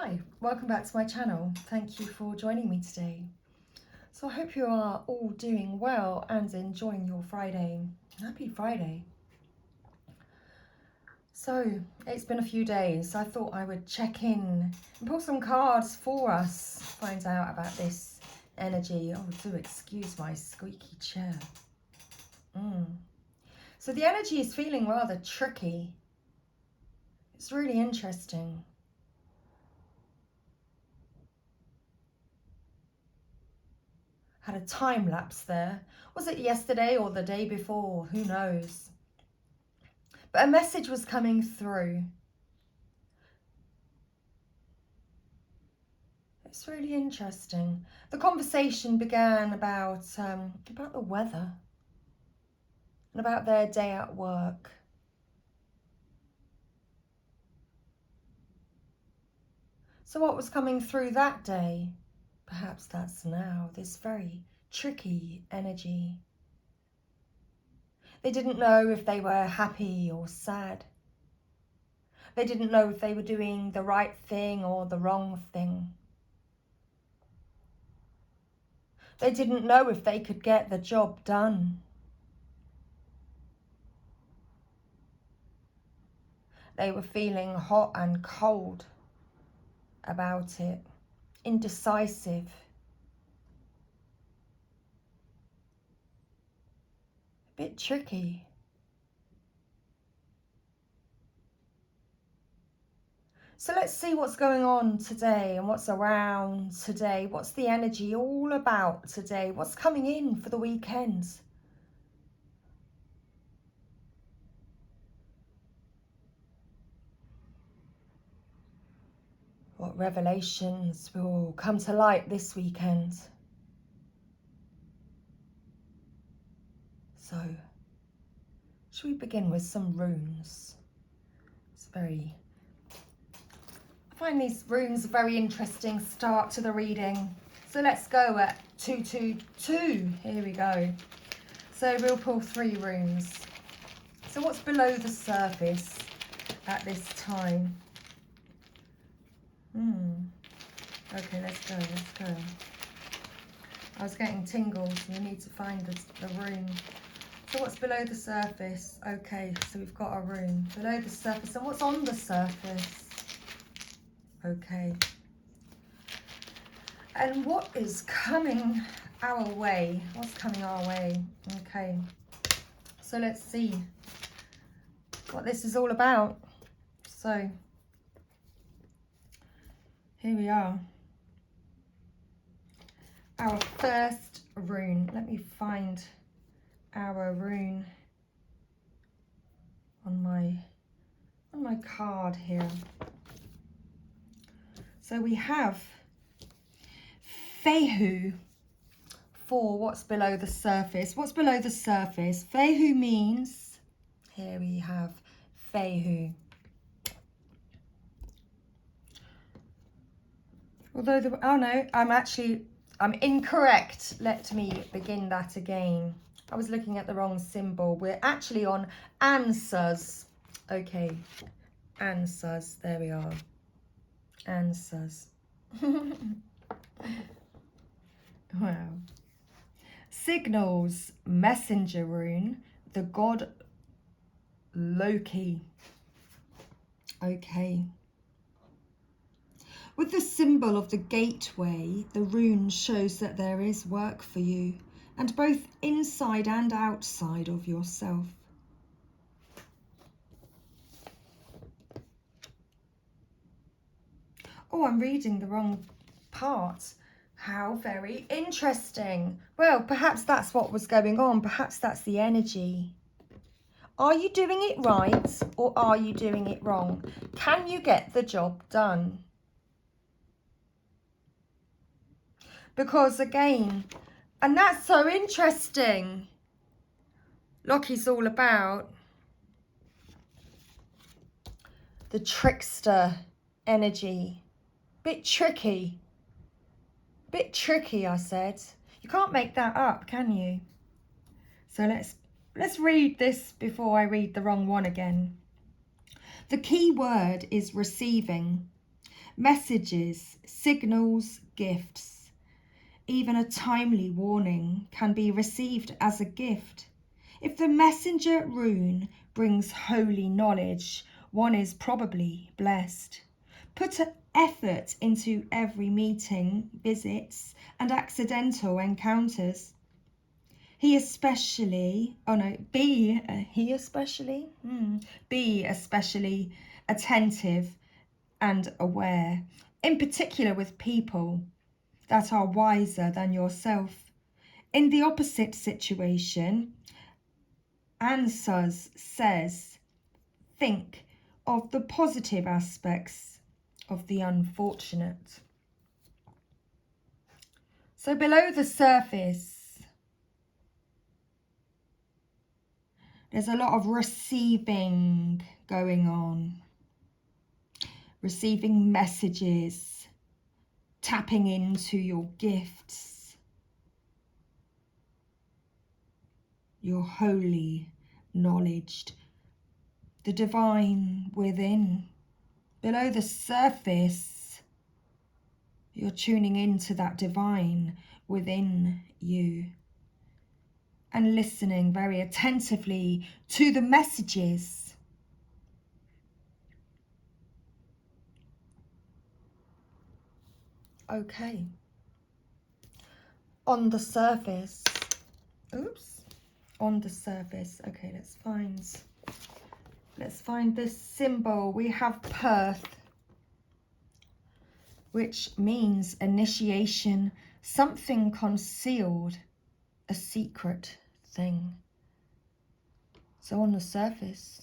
Hi, welcome back to my channel. Thank you for joining me today. So I hope you are all doing well and enjoying your Friday. Happy Friday. So it's been a few days. I thought I would check in and pull some cards for us, find out about this energy. Oh, do excuse my squeaky chair. So the energy is feeling rather tricky. It's really interesting. Had a time lapse there. Was it yesterday or the day before? Who knows? But a message was coming through. It's really interesting. The conversation began about the weather and about their day at work. So what was coming through that day? Perhaps that's now, this very tricky energy. They didn't know if they were happy or sad. They didn't know if they were doing the right thing or the wrong thing. They didn't know if they could get the job done. They were feeling hot and cold about it, indecisive. A bit tricky. So let's see what's going on today and what's around today. What's the energy all about today? What's coming in for the weekend? What revelations will come to light this weekend? So, should we begin with some runes? I find these runes a very interesting start to the reading. So let's go at 222. Here we go. So we'll pull 3 runes. So what's below the surface at this time? Okay, let's go. I was getting tingles and you need to find the rune. So what's below the surface? Okay, so we've got a rune below the surface. And what's on the surface? Okay. And what is coming our way? What's coming our way? Okay. So let's see what this is all about. So here we are. Our first rune. Let me find our rune on my card here. So we have Fehu for what's below the surface. What's below the surface? Fehu means, here we have Fehu. Although, oh no, I'm incorrect. Let me begin that again. I was looking at the wrong symbol. We're actually on answers. Okay, answers, there we are. Answers. Wow. Signals, messenger rune, the god Loki. Okay. With the symbol of the gateway, the rune shows that there is work for you, and both inside and outside of yourself. Oh, I'm reading the wrong part. How very interesting. Well, perhaps that's what was going on. Perhaps that's the energy. Are you doing it right or are you doing it wrong? Can you get the job done? Because again, and that's so interesting. Loki's all about the trickster energy. Bit tricky, I said. You can't make that up, can you? So let's read this before I read the wrong one again. The key word is receiving. messages, signals, gifts. Even a timely warning can be received as a gift. If the messenger rune brings holy knowledge, one is probably blessed. Put effort into every meeting, visits, and accidental encounters. Be especially attentive and aware, in particular with people that are wiser than yourself. In the opposite situation, Ansuz says, think of the positive aspects of the unfortunate. So below the surface, there's a lot of receiving going on. Receiving messages, tapping into your gifts, your holy knowledge, the divine within. Below the surface, you're tuning into that divine within you and listening very attentively to the messages. Okay. On the surface, on the surface, okay, let's find this symbol. We have Perth, which means initiation, something concealed, a secret thing. So on the surface,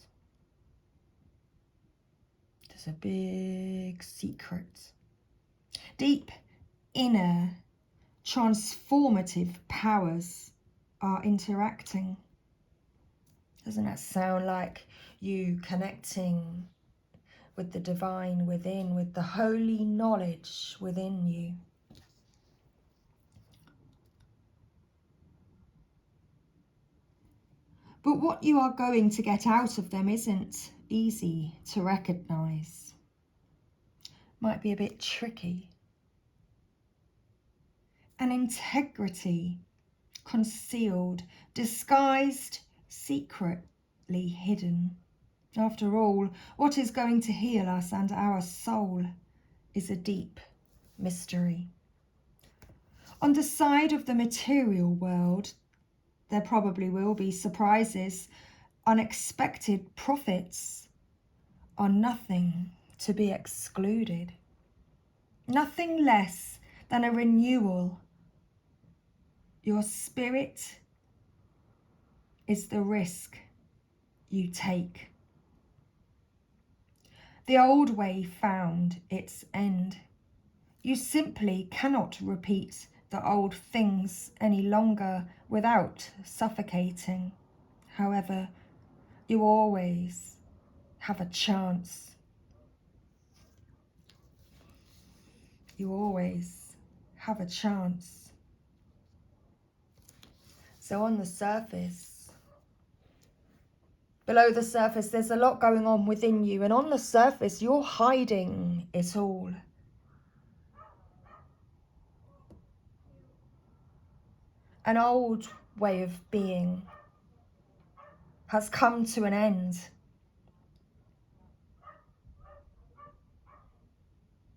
there's a big secret. Deep inner transformative powers are interacting. Doesn't that sound like you connecting with the divine within, with the holy knowledge within you? But what you are going to get out of them isn't easy to recognize. Might be a bit tricky. An integrity concealed, disguised, secretly hidden. After all, what is going to heal us and our soul is a deep mystery. On the side of the material world, there probably will be surprises. Unexpected profits are nothing to be excluded. Nothing less than a renewal. Your spirit is the risk you take. The old way found its end. You simply cannot repeat the old things any longer without suffocating. However, you always have a chance. You always have a chance. So on the surface, below the surface, there's a lot going on within you. And on the surface, you're hiding it all. An old way of being has come to an end.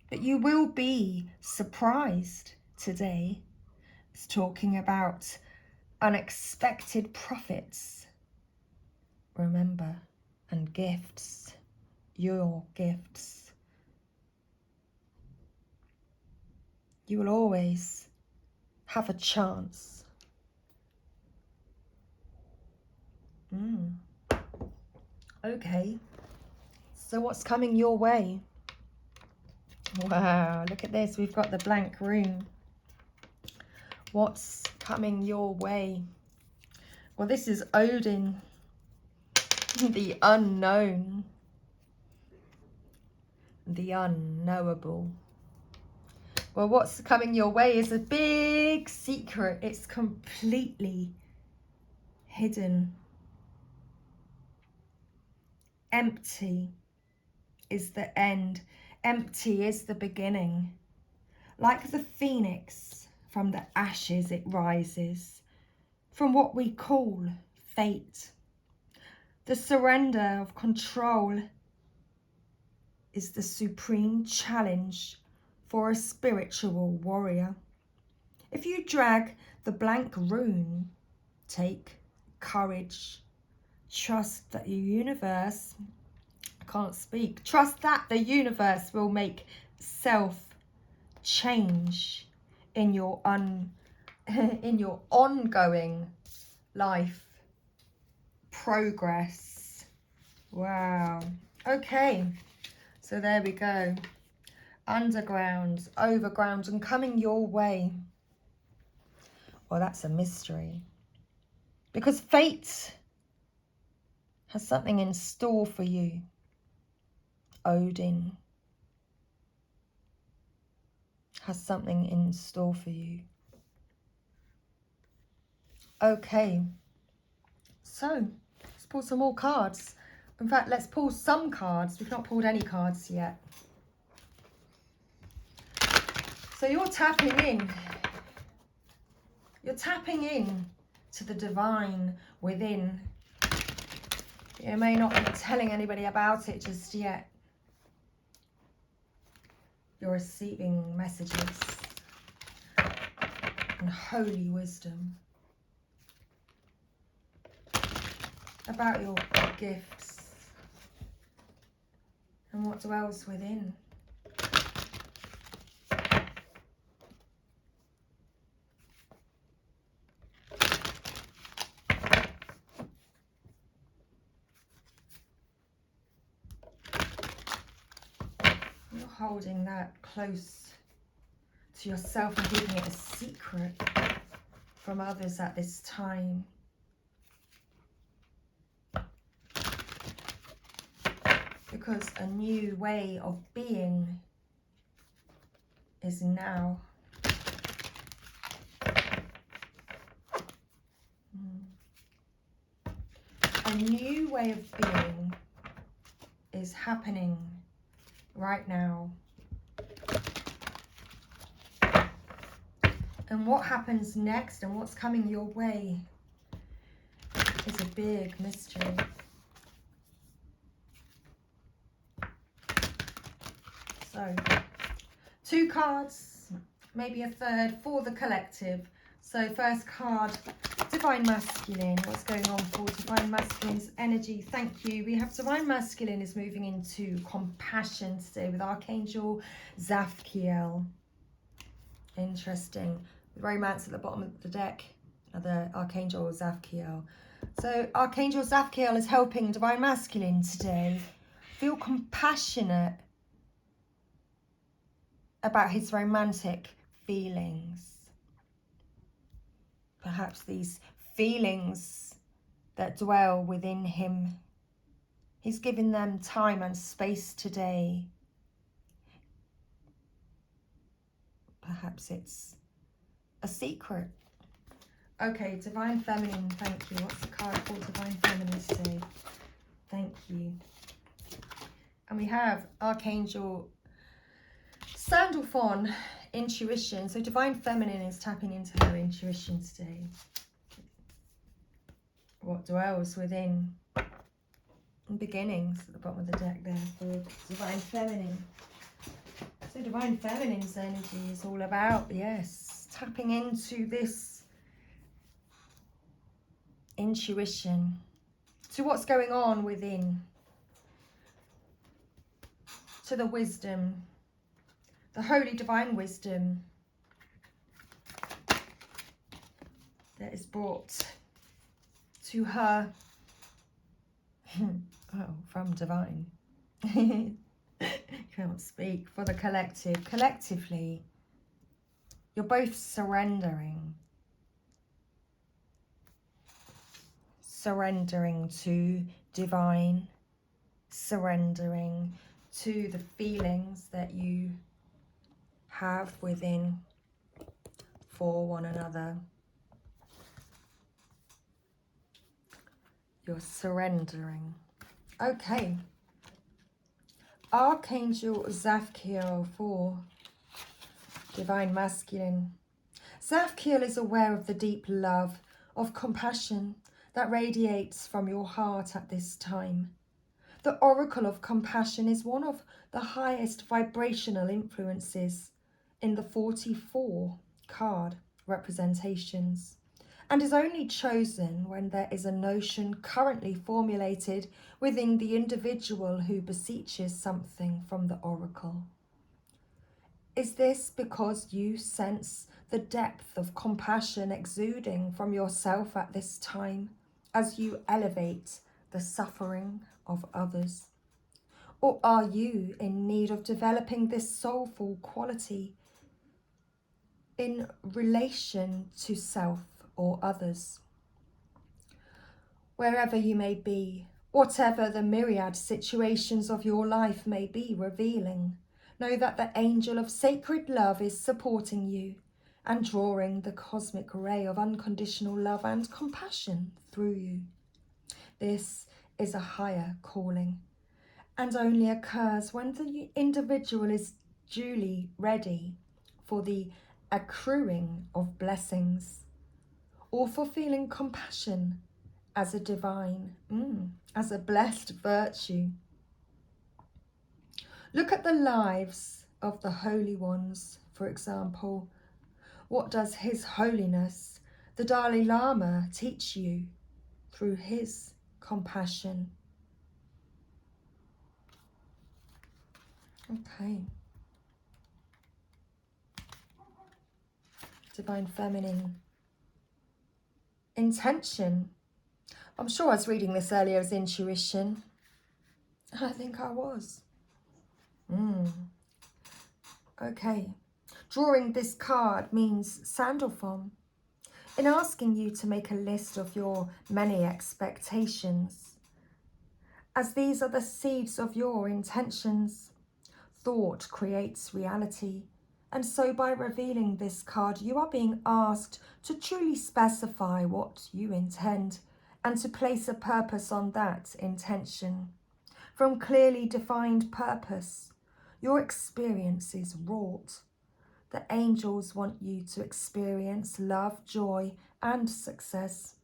But you will be surprised today. It's talking about unexpected profits. Remember, and gifts, your gifts. You will always have a chance. Okay, so what's coming your way? Wow, look at this. We've got the blank room. What's coming your way? Well, this is Odin, the unknown, the unknowable. Well, what's coming your way is a big secret. It's completely hidden. Empty is the end. Empty is the beginning. Like the phoenix, from the ashes it rises, from what we call fate. The surrender of control is the supreme challenge for a spiritual warrior. If you drag the blank rune, take courage. Trust that the universe, I can't speak, trust that the universe will make self change in your in your ongoing life progress. Wow. Okay, so there we go. Underground, overground, and coming your way. Well, that's a mystery, because fate has something in store for you. Odin has something in store for you. Okay, so let's pull some more cards. In fact, let's pull some cards. We've not pulled any cards yet. So you're tapping in. You're tapping in to the divine within. You may not be telling anybody about it just yet. You're receiving messages and holy wisdom about your gifts and what dwells within. You're holding that close to yourself and keeping it a secret from others at this time. Because a new way of being is now. A new way of being is happening right now. And what happens next and what's coming your way is a big mystery. So, 2 cards, maybe a third for the collective. So first card, Divine Masculine. What's going on for Divine Masculine's energy? Thank you. We have Divine Masculine is moving into compassion today with Archangel Zaphiel. Interesting. Romance at the bottom of the deck. Another Archangel Zaphiel. So Archangel Zaphiel is helping Divine Masculine today feel compassionate about his romantic feelings. Perhaps these feelings that dwell within him, he's giving them time and space today. Perhaps it's a secret. Okay, Divine Feminine, thank you. What's the card for Divine Feminine today? Thank you. And we have Archangel Sandalphon, intuition. So Divine Feminine is tapping into her intuition today. What dwells within. Beginnings at the bottom of the deck there for Divine Feminine. So Divine Feminine's energy is all about, yes, tapping into this intuition, to what's going on within, to the wisdom, the holy divine wisdom that is brought to her from divine. Can't speak. For the collective. Collectively, you're both surrendering. Surrendering to divine. Surrendering to the feelings that you have within for one another. You're surrendering. Okay. Archangel Zadkiel for Divine Masculine. Zadkiel is aware of the deep love of compassion that radiates from your heart at this time. The Oracle of Compassion is one of the highest vibrational influences in the 44 card representations, and is only chosen when there is a notion currently formulated within the individual who beseeches something from the Oracle. Is this because you sense the depth of compassion exuding from yourself at this time as you elevate the suffering of others? Or are you in need of developing this soulful quality in relation to self or others? Wherever you may be, whatever the myriad situations of your life may be revealing, know that the angel of sacred love is supporting you and drawing the cosmic ray of unconditional love and compassion through you. This is a higher calling and only occurs when the individual is duly ready for the accruing of blessings or for feeling compassion as a divine, as a blessed virtue. Look at the lives of the holy ones, for example. What does His Holiness, the Dalai Lama, teach you through his compassion? Okay. Divine Feminine. Intention. I'm sure I was reading this earlier as intuition. I think I was. Okay. Drawing this card means Sandalphon. In asking you to make a list of your many expectations, as these are the seeds of your intentions. Thought creates reality, and so by revealing this card, you are being asked to truly specify what you intend and to place a purpose on that intention. From clearly defined purpose, your experience is wrought. The angels want you to experience love, joy, and success.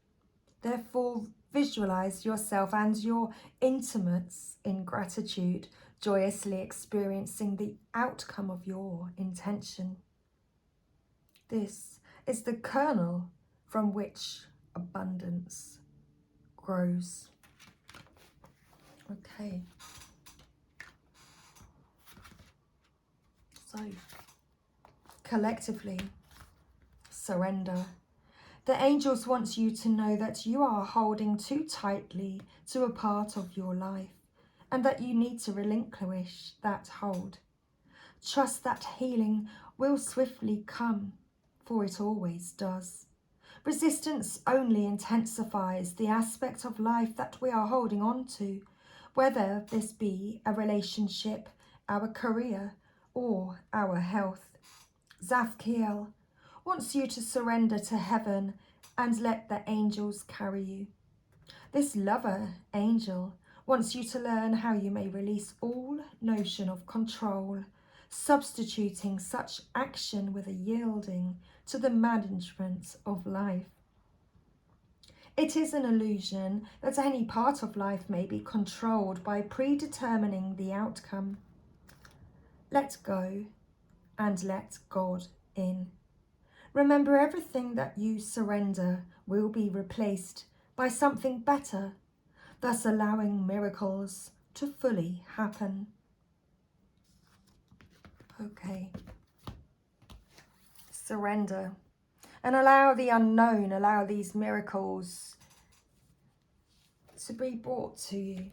Therefore, visualize yourself and your intimates in gratitude, joyously experiencing the outcome of your intention. This is the kernel from which abundance grows. Okay. So, collectively, surrender. The angels want you to know that you are holding too tightly to a part of your life and that you need to relinquish that hold. Trust that healing will swiftly come, for it always does. Resistance only intensifies the aspect of life that we are holding on to, whether this be a relationship, our career, or our health. Zadkiel wants you to surrender to heaven and let the angels carry you. This lover angel wants you to learn how you may release all notion of control, substituting such action with a yielding to the management of life. It is an illusion that any part of life may be controlled by predetermining the outcome. Let go and let God in. Remember, everything that you surrender will be replaced by something better, thus allowing miracles to fully happen. Okay. Surrender and allow the unknown, allow these miracles to be brought to you.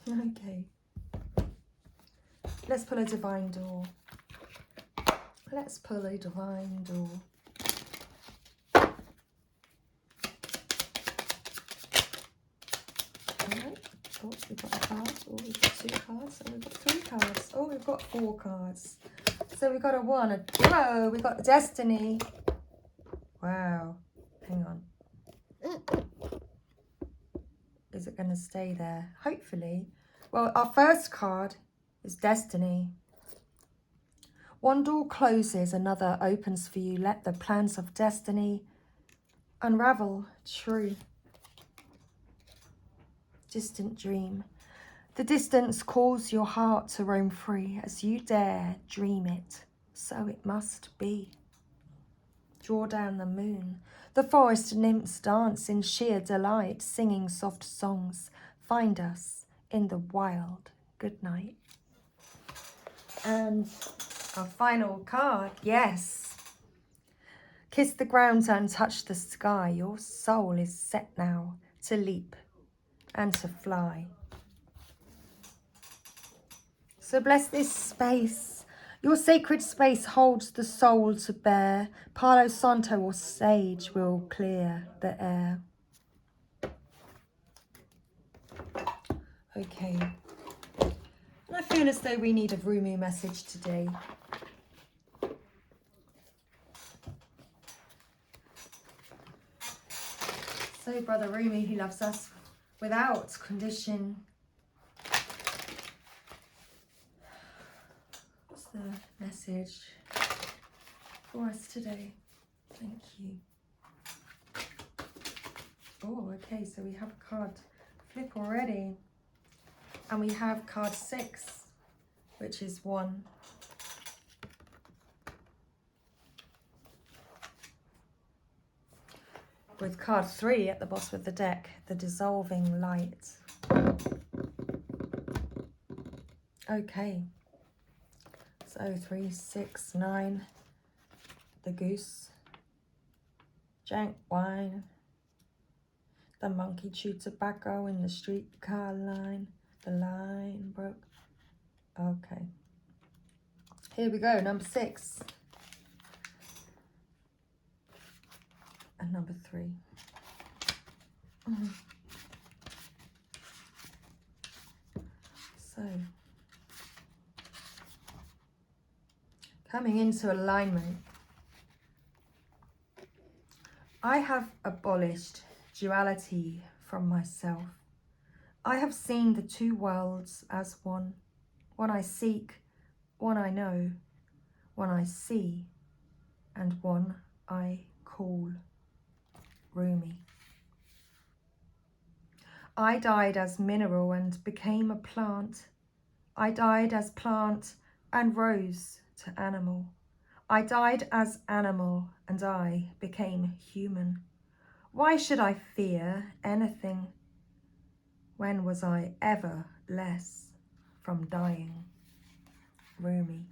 Okay. Let's pull a divine door. Let's pull a divine door. Alright. Oh, we've got a card. Oh, we've got 2 cards. Oh, we've got 3 cards. Oh, we've got 4 cards. So we've got a 1, a 2. We've got destiny. Wow. Hang on. Is it going to stay there? Hopefully. Well, our first card is destiny. One door closes, another opens for you. Let the plans of destiny unravel. True. Distant dream. The distance calls your heart to roam free. As you dare dream it, so it must be. Draw down the moon. The forest nymphs dance in sheer delight, singing soft songs. Find us in the wild. Good night. And our final card, yes. Kiss the ground and touch the sky. Your soul is set now to leap and to fly. So bless this space. Your sacred space holds the soul to bear. Palo Santo or sage will clear the air. Okay. And I feel as though we need a Rumi message today. So Brother Rumi, who loves us without condition. What's the message for us today? Thank you. Oh, okay, so we have a card flip already. And we have card 6, which is 1. With card 3 at the bottom of the deck, the dissolving light. Okay. So 3, 6, 9. The goose. Drank wine. The monkey chewed tobacco in the streetcar line. The line broke. Okay. Here we go, number 6. And number 3. So, coming into alignment, I have abolished duality from myself. I have seen the two worlds as one. One I seek, one I know, one I see, and one I call Rumi. I died as mineral and became a plant. I died as plant and rose to animal. I died as animal and I became human. Why should I fear anything? When was I ever less from dying? Rumi.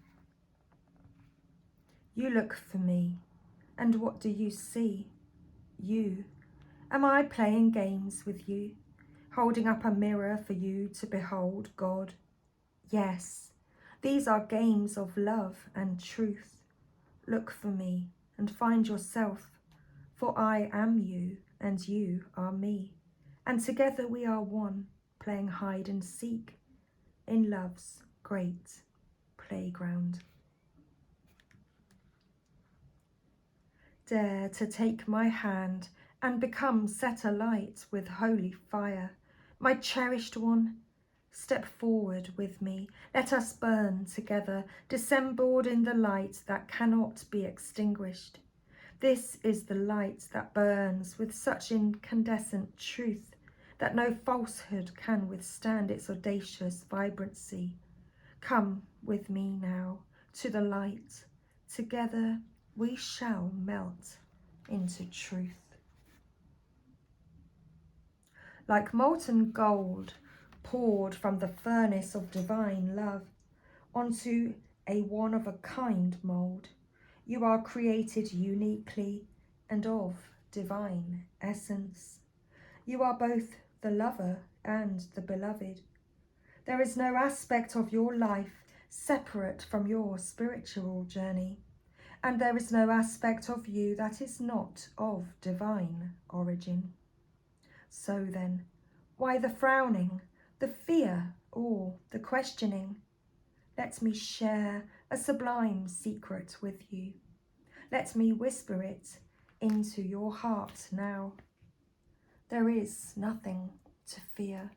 You look for me, and what do you see? You. Am I playing games with you? Holding up a mirror for you to behold God? Yes, these are games of love and truth. Look for me and find yourself, for I am you and you are me, and together we are one, playing hide and seek in love's great playground. Dare to take my hand and become set alight with holy fire. My cherished one, step forward with me. Let us burn together, dissembled in the light that cannot be extinguished. This is the light that burns with such incandescent truth that no falsehood can withstand its audacious vibrancy. Come with me now to the light. Together we shall melt into truth. Like molten gold poured from the furnace of divine love onto a one-of-a-kind mould, you are created uniquely and of divine essence. You are both the lover and the beloved. There is no aspect of your life separate from your spiritual journey, and there is no aspect of you that is not of divine origin. So then, why the frowning, the fear, or the questioning? Let me share a sublime secret with you. Let me whisper it into your heart now. There is nothing to fear.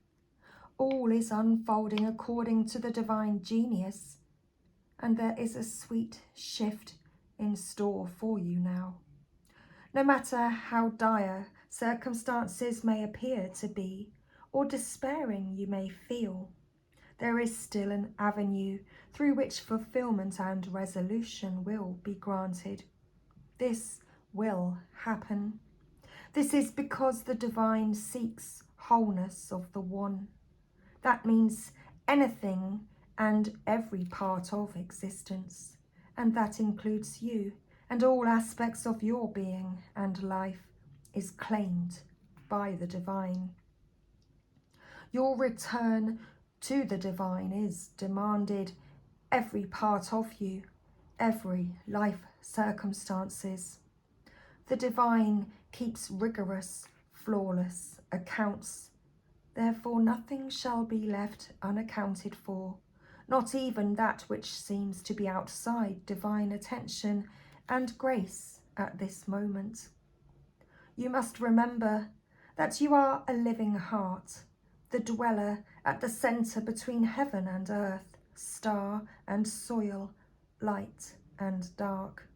All is unfolding according to the divine genius, and there is a sweet shift in store for you now. No matter how dire circumstances may appear to be, or despairing you may feel, there is still an avenue through which fulfillment and resolution will be granted. This will happen. This is because the divine seeks wholeness of the one. That means anything and every part of existence, and that includes you, and all aspects of your being and life is claimed by the divine. Your return to the divine is demanded, every part of you, every life circumstances. The divine keeps rigorous, flawless accounts. Therefore nothing shall be left unaccounted for, not even that which seems to be outside divine attention and grace at this moment. You must remember that you are a living heart, the dweller at the centre between heaven and earth, star and soil, light and dark.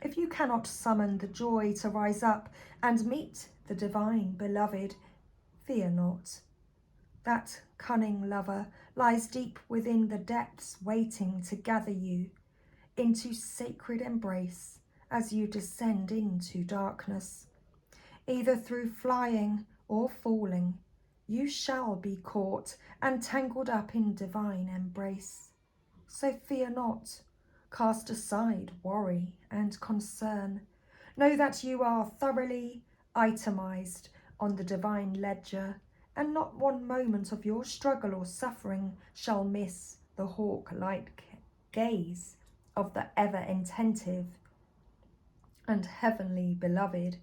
If you cannot summon the joy to rise up and meet the divine beloved, fear not. That cunning lover lies deep within the depths, waiting to gather you into sacred embrace as you descend into darkness. Either through flying or falling, you shall be caught and tangled up in divine embrace. So fear not, cast aside worry and concern. Know that you are thoroughly itemized on the divine ledger, and not one moment of your struggle or suffering shall miss the hawk-like gaze of the ever-attentive and heavenly beloved.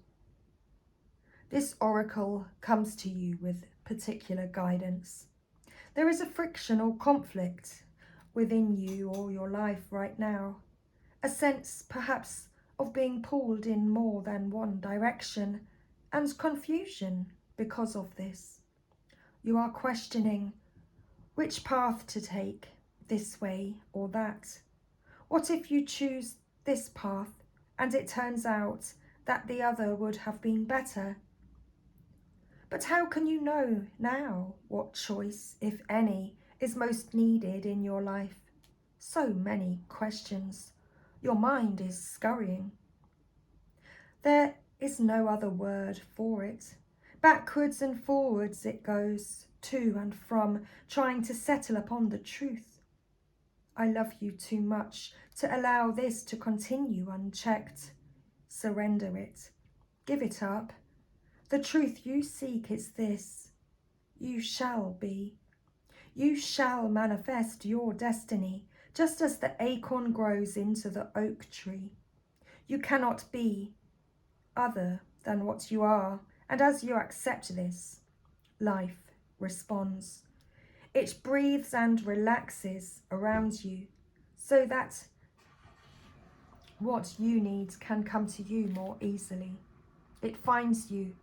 This oracle comes to you with particular guidance. There is a friction or conflict within you or your life right now, a sense perhaps of being pulled in more than one direction, and confusion because of this. You are questioning which path to take, this way or that. What if you choose this path and it turns out that the other would have been better? But how can you know now what choice, if any, is most needed in your life? So many questions. Your mind is scurrying. There is no other word for it. Backwards and forwards it goes, to and from, trying to settle upon the truth. I love you too much to allow this to continue unchecked. Surrender it. Give it up. The truth you seek is this: you shall be. You shall manifest your destiny, just as the acorn grows into the oak tree. You cannot be other than what you are, and as you accept this, life responds. It breathes and relaxes around you, so that what you need can come to you more easily. It finds you,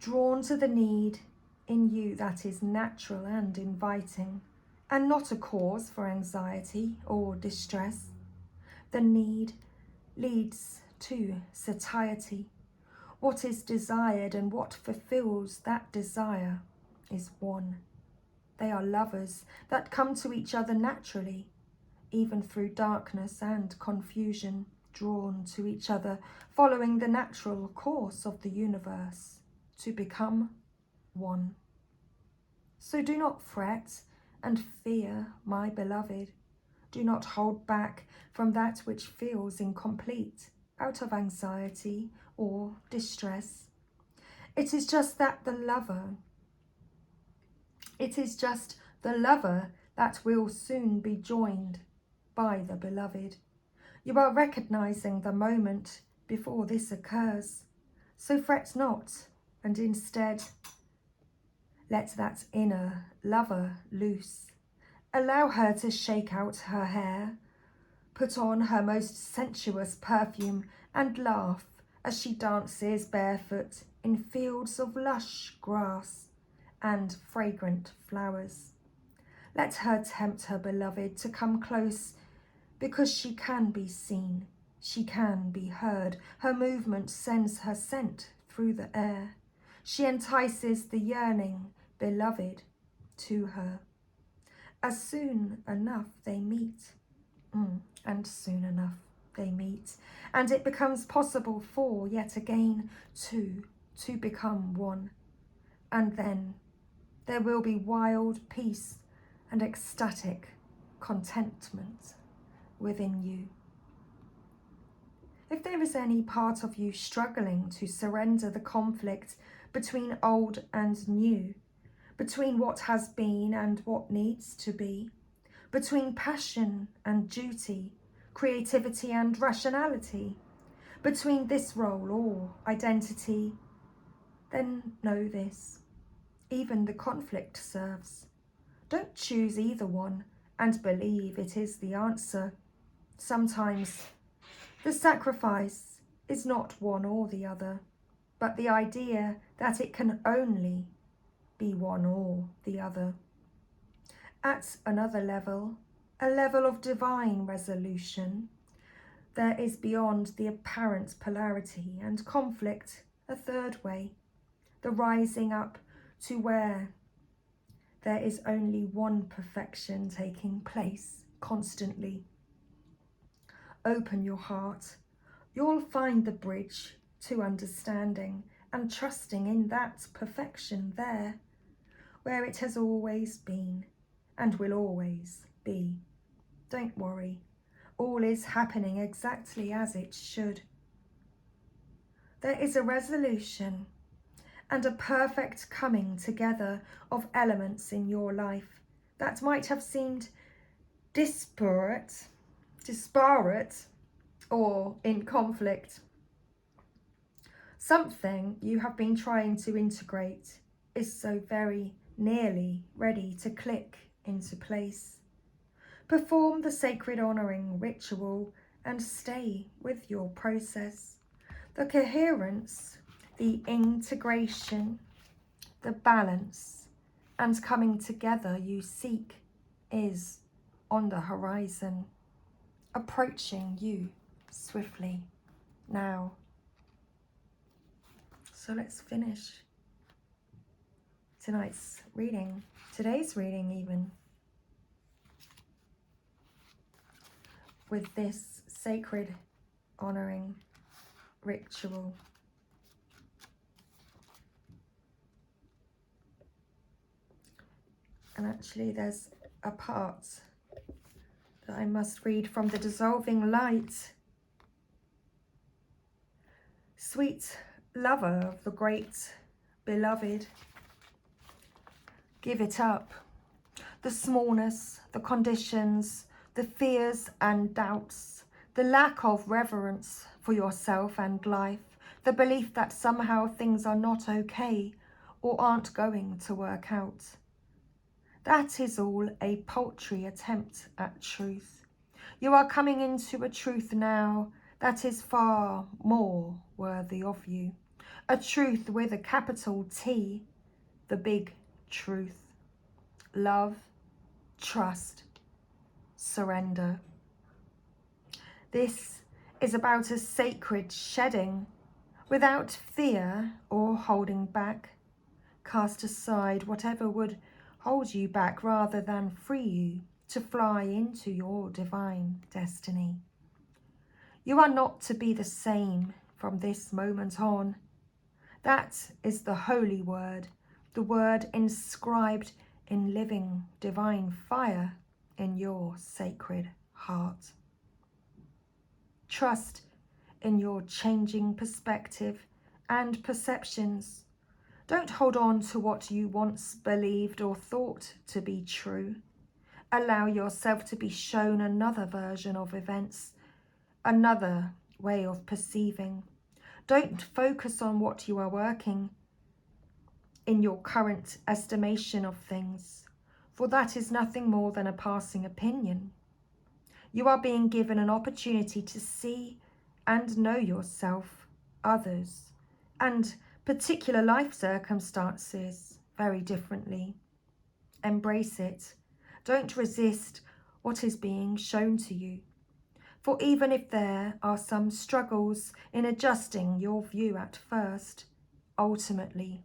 drawn to the need in you that is natural and inviting, and not a cause for anxiety or distress. The need leads to satiety. What is desired and what fulfills that desire is one. They are lovers that come to each other naturally, even through darkness and confusion, drawn to each other, following the natural course of the universe, to become one. So do not fret and fear, my beloved. Do not hold back from that which feels incomplete out of anxiety or distress. It is just the lover that will soon be joined by the beloved. You are recognizing the moment before this occurs. So fret not, and instead let that inner lover loose. Allow her to shake out her hair, put on her most sensuous perfume, and laugh as she dances barefoot in fields of lush grass, and fragrant flowers. Let her tempt her beloved to come close, because she can be seen, she can be heard. Her movement sends her scent through the air. She entices the yearning beloved to her. As soon enough they meet, and soon enough they meet, and it becomes possible for, yet again, two to become one. And then there will be wild peace and ecstatic contentment within you. If there is any part of you struggling to surrender the conflict between old and new, between what has been and what needs to be, between passion and duty, creativity and rationality, between this role or identity, then know this: even the conflict serves. Don't choose either one and believe it is the answer. Sometimes the sacrifice is not one or the other, but the idea that it can only be one or the other. At another level, a level of divine resolution, there is beyond the apparent polarity and conflict a third way, the rising up to where there is only one perfection taking place constantly. Open your heart. You'll find the bridge to understanding and trusting in that perfection there, where it has always been and will always be. Don't worry, all is happening exactly as it should. There is a resolution and a perfect coming together of elements in your life that might have seemed disparate, or in conflict. Something you have been trying to integrate is so very nearly ready to click into place. Perform the sacred honouring ritual and stay with your process. The coherence, the integration, the balance and coming together you seek is on the horizon, approaching you swiftly now. So let's finish today's reading even, with this sacred honouring ritual. And actually there's a part that I must read from the Dissolving Light. Sweet lover of the great beloved, give it up. The smallness, the conditions, the fears and doubts, the lack of reverence for yourself and life, the belief that somehow things are not okay or aren't going to work out. That is all a paltry attempt at truth. You are coming into a truth now that is far more worthy of you. A truth with a capital T, the big truth. Love, trust, surrender. This is about a sacred shedding without fear or holding back. Cast aside whatever would hold you back rather than free you to fly into your divine destiny. You are not to be the same from this moment on. That is the holy word, the word inscribed in living divine fire in your sacred heart. Trust in your changing perspective and perceptions. Don't hold on to what you once believed or thought to be true. Allow yourself to be shown another version of events, another way of perceiving. Don't focus on what you are working in your current estimation of things, for that is nothing more than a passing opinion. You are being given an opportunity to see and know yourself, others, and particular life circumstances very differently. Embrace it. Don't resist what is being shown to you. For even if there are some struggles in adjusting your view at first, ultimately,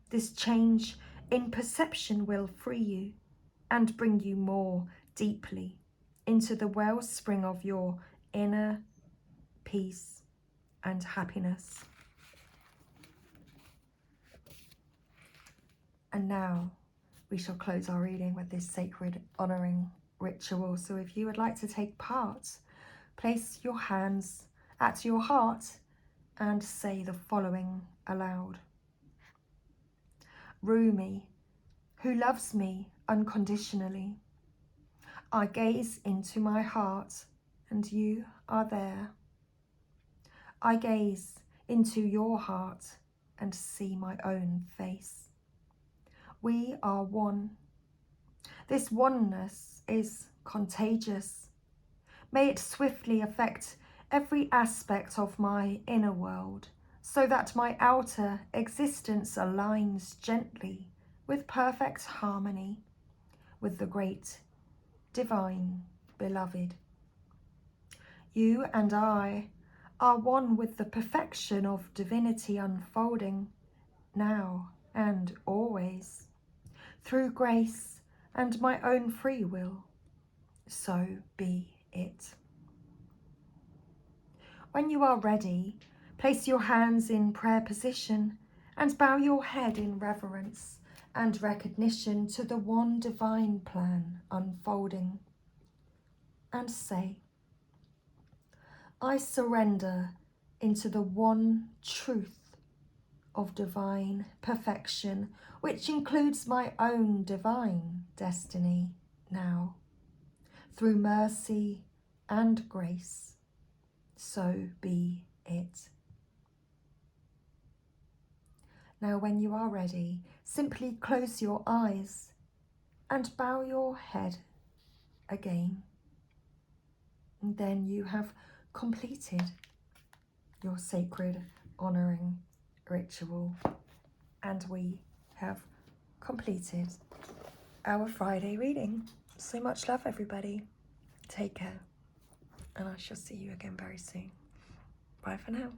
this change in perception will free you and bring you more deeply into the wellspring of your inner peace and happiness. And now we shall close our reading with this sacred honouring ritual. So if you would like to take part, place your hands at your heart and say the following aloud. Rumi, who loves me unconditionally, I gaze into my heart and you are there. I gaze into your heart and see my own face. We are one. This oneness is contagious. May it swiftly affect every aspect of my inner world, so that my outer existence aligns gently with perfect harmony with the great, divine beloved. You and I are one with the perfection of divinity unfolding now and always, through grace and my own free will. So be it. When you are ready, place your hands in prayer position and bow your head in reverence and recognition to the one divine plan unfolding. And say, I surrender into the one truth of divine perfection, which includes my own divine destiny now, through mercy and grace. So be it. Now, when you are ready, simply close your eyes and bow your head again. And then you have completed your sacred honouring ritual. And we have completed our Friday reading. So much love, everybody. Take care. And I shall see you again very soon. Bye for now.